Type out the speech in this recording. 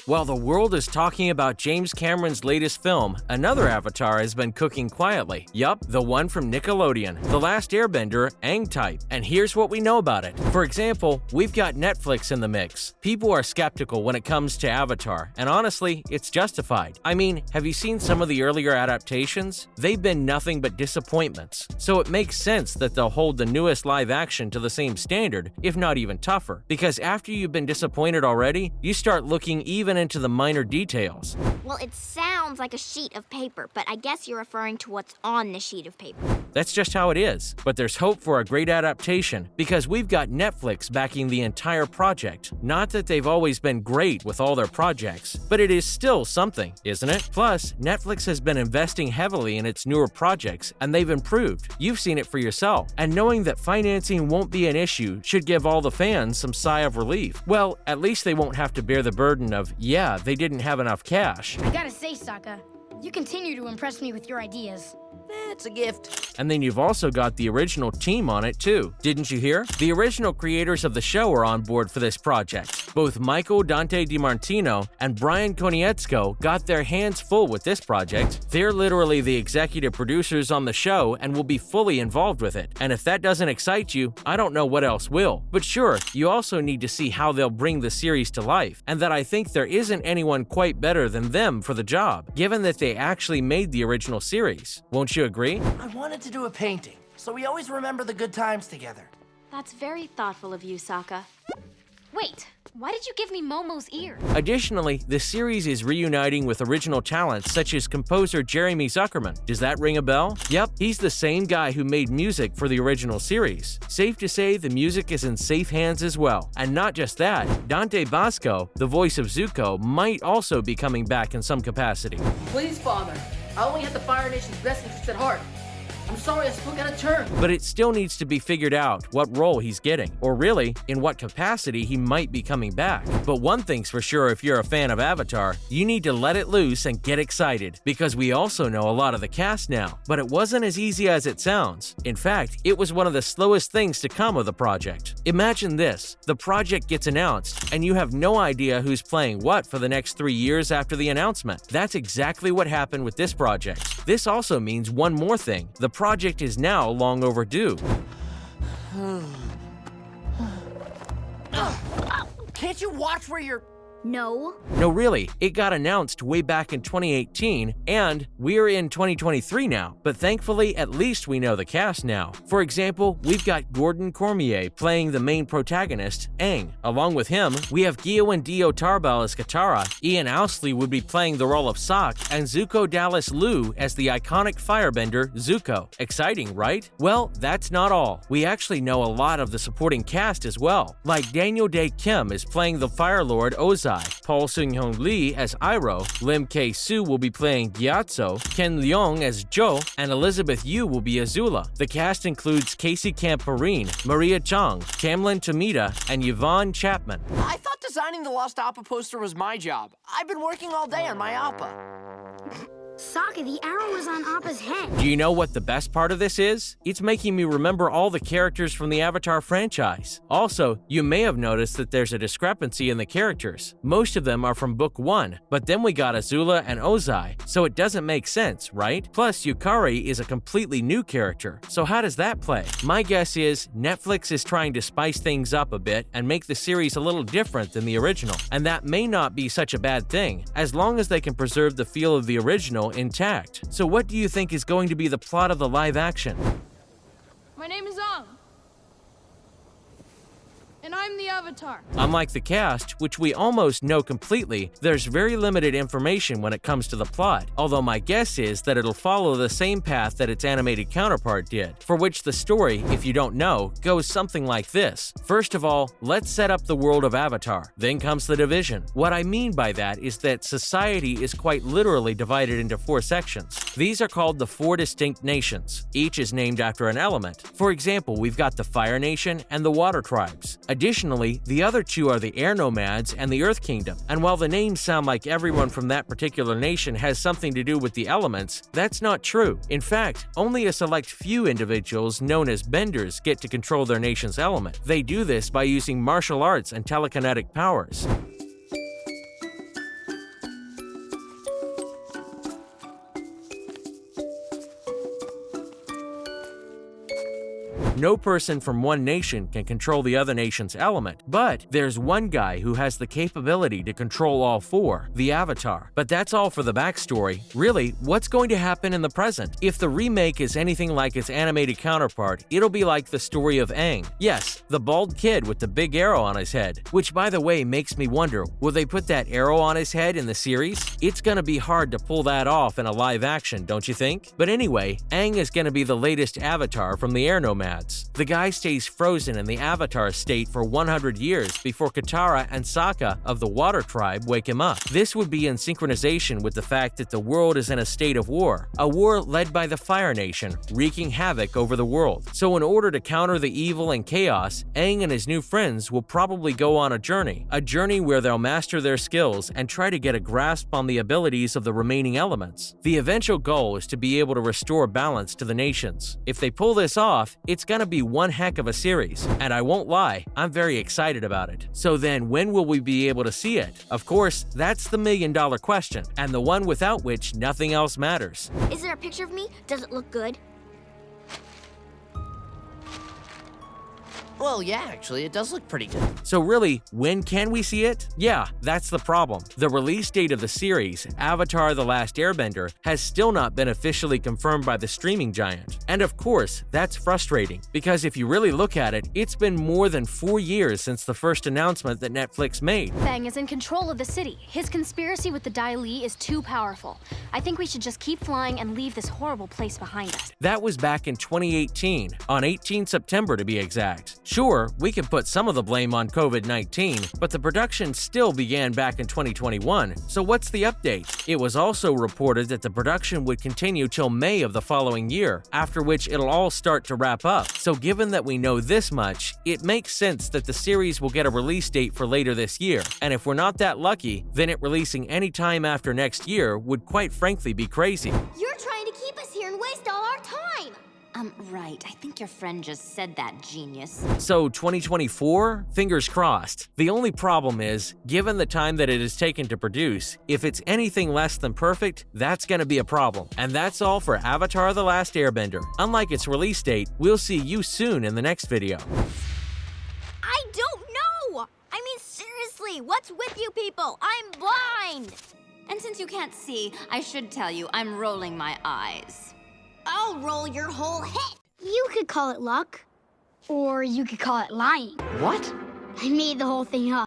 While the world is talking about James Cameron's latest film, another Avatar has been cooking quietly. Yup, the one from Nickelodeon, The Last Airbender, Aang type. And here's what we know about it. For example, we've got Netflix in the mix. People are skeptical when it comes to Avatar, and honestly, it's justified. I mean, have you seen some of the earlier adaptations? They've been nothing but disappointments. So it makes sense that they'll hold the newest live action to the same standard, if not even tougher. Because after you've been disappointed already, you start looking even into the minor details. Well, it sounds like a sheet of paper, but I guess you're referring to what's on the sheet of paper. That's just how it is. But there's hope for a great adaptation because we've got Netflix backing the entire project. Not that they've always been great with all their projects, but it is still something, isn't it? Plus, Netflix has been investing heavily in its newer projects, and they've improved. You've seen it for yourself. And knowing that financing won't be an issue should give all the fans some sigh of relief. Well, at least they won't have to bear the burden of, yeah, they didn't have enough cash. I gotta say, Sokka, you continue to impress me with your ideas. It's a gift. And then you've also got the original team on it too. Didn't you hear? The original creators of the show are on board for this project. Both Michael Dante DiMartino and Brian Konietzko got their hands full with this project. They're literally the executive producers on the show and will be fully involved with it. And if that doesn't excite you, I don't know what else will. But sure, you also need to see how they'll bring the series to life, and that I think there isn't anyone quite better than them for the job, given that they actually made the original series. Won't you agree? I wanted to do a painting, so we always remember the good times together. That's very thoughtful of you, Sokka. Wait, why did you give me Momo's ear? Additionally, the series is reuniting with original talents such as composer Jeremy Zuckerman. Does that ring a bell? Yep, he's the same guy who made music for the original series. Safe to say the music is in safe hands as well. And not just that, Dante Basco, the voice of Zuko, might also be coming back in some capacity. Please, Father, I only have the Fire Nation's best interests at heart. I'm sorry, I still gotta turn. But it still needs to be figured out what role he's getting, or really, in what capacity he might be coming back. But one thing's for sure, if you're a fan of Avatar, you need to let it loose and get excited, because we also know a lot of the cast now. But it wasn't as easy as it sounds. In fact, it was one of the slowest things to come of the project. Imagine this, the project gets announced, and you have no idea who's playing what for the next 3 years after the announcement. That's exactly what happened with this project. This also means one more thing. The project is now long overdue. Can't you watch where you're... No. No, really, it got announced way back in 2018, and we're in 2023 now. But thankfully, at least we know the cast now. For example, we've got Gordon Cormier playing the main protagonist, Aang. Along with him, we have Gio and Dio Tarbell as Katara, Ian Owsley would be playing the role of Sokka, and Zuko Dallas Liu as the iconic firebender, Zuko. Exciting, right? Well, that's not all. We actually know a lot of the supporting cast as well. Like Daniel Dae Kim is playing the Fire Lord Ozai, Paul Seung-hyun Lee as Iroh, Lim K-soo will be playing Gyatso, Ken Leung as Jo, and Elizabeth Yu will be Azula. The cast includes Casey Camperine, Maria Chong, Tamlin Tomita, and Yvonne Chapman. I thought designing the Lost Appa poster was my job. I've been working all day on my Appa. Sokka, the arrow was on Appa's head. Do you know what the best part of this is? It's making me remember all the characters from the Avatar franchise. Also, you may have noticed that there's a discrepancy in the characters. Most of them are from Book 1, but then we got Azula and Ozai, so it doesn't make sense, right? Plus, Yukari is a completely new character, so how does that play? My guess is Netflix is trying to spice things up a bit and make the series a little different than the original, and that may not be such a bad thing, as long as they can preserve the feel of the original intact. So what do you think is going to be the plot of the live action? My name is Ang, and I'm the Avatar. Unlike the cast, which we almost know completely, there's very limited information when it comes to the plot, although my guess is that it'll follow the same path that its animated counterpart did, for which the story, if you don't know, goes something like this. First of all, let's set up the world of Avatar. Then comes the division. What I mean by that is that society is quite literally divided into 4 sections. These are called the 4 distinct nations. Each is named after an element. For example, we've got the Fire Nation and the Water Tribes. Additionally, the other 2 are the Air Nomads and the Earth Kingdom. And while the names sound like everyone from that particular nation has something to do with the elements, that's not true. In fact, only a select few individuals known as Benders get to control their nation's element. They do this by using martial arts and telekinetic powers. No person from one nation can control the other nation's element, but there's one guy who has the capability to control all four, the Avatar. But that's all for the backstory. Really, what's going to happen in the present? If the remake is anything like its animated counterpart, it'll be like the story of Aang. Yes, the bald kid with the big arrow on his head, which by the way makes me wonder, will they put that arrow on his head in the series? It's gonna be hard to pull that off in a live action, don't you think? But anyway, Aang is gonna be the latest Avatar from the Air Nomads. The guy stays frozen in the Avatar state for 100 years before Katara and Sokka of the Water Tribe wake him up. This would be in synchronization with the fact that the world is in a state of war, a war led by the Fire Nation, wreaking havoc over the world. So in order to counter the evil and chaos, Aang and his new friends will probably go on a journey where they'll master their skills and try to get a grasp on the abilities of the remaining elements. The eventual goal is to be able to restore balance to the nations. If they pull this off, it's gonna be one heck of a series, and I won't lie, I'm very excited about it. So then, when will we be able to see it? Of course, that's the million-dollar question, and the one without which nothing else matters. Is there a picture of me? Does it look good? Well, yeah, actually, it does look pretty good. So really, when can we see it? Yeah, that's the problem. The release date of the series, Avatar: The Last Airbender, has still not been officially confirmed by the streaming giant. And of course, that's frustrating, because if you really look at it, it's been more than 4 years since the first announcement that Netflix made. Fang is in control of the city. His conspiracy with the Dai Li is too powerful. I think we should just keep flying and leave this horrible place behind us. That was back in 2018, on 18 September to be exact. Sure, we can put some of the blame on COVID-19, but the production still began back in 2021, so what's the update? It was also reported that the production would continue till May of the following year, after which it'll all start to wrap up. So given that we know this much, it makes sense that the series will get a release date for later this year, and if we're not that lucky, then it releasing any time after next year would quite frankly be crazy. You're trying to keep us here and waste all our time! Right. I think your friend just said that, genius. So 2024? Fingers crossed. The only problem is, given the time that it has taken to produce, if it's anything less than perfect, that's gonna be a problem. And that's all for Avatar: The Last Airbender. Unlike its release date, we'll see you soon in the next video. I don't know! I mean, seriously, what's with you people? I'm blind! And since you can't see, I should tell you I'm rolling my eyes. I'll roll your whole head! You could call it luck. Or you could call it lying. What? I made the whole thing up.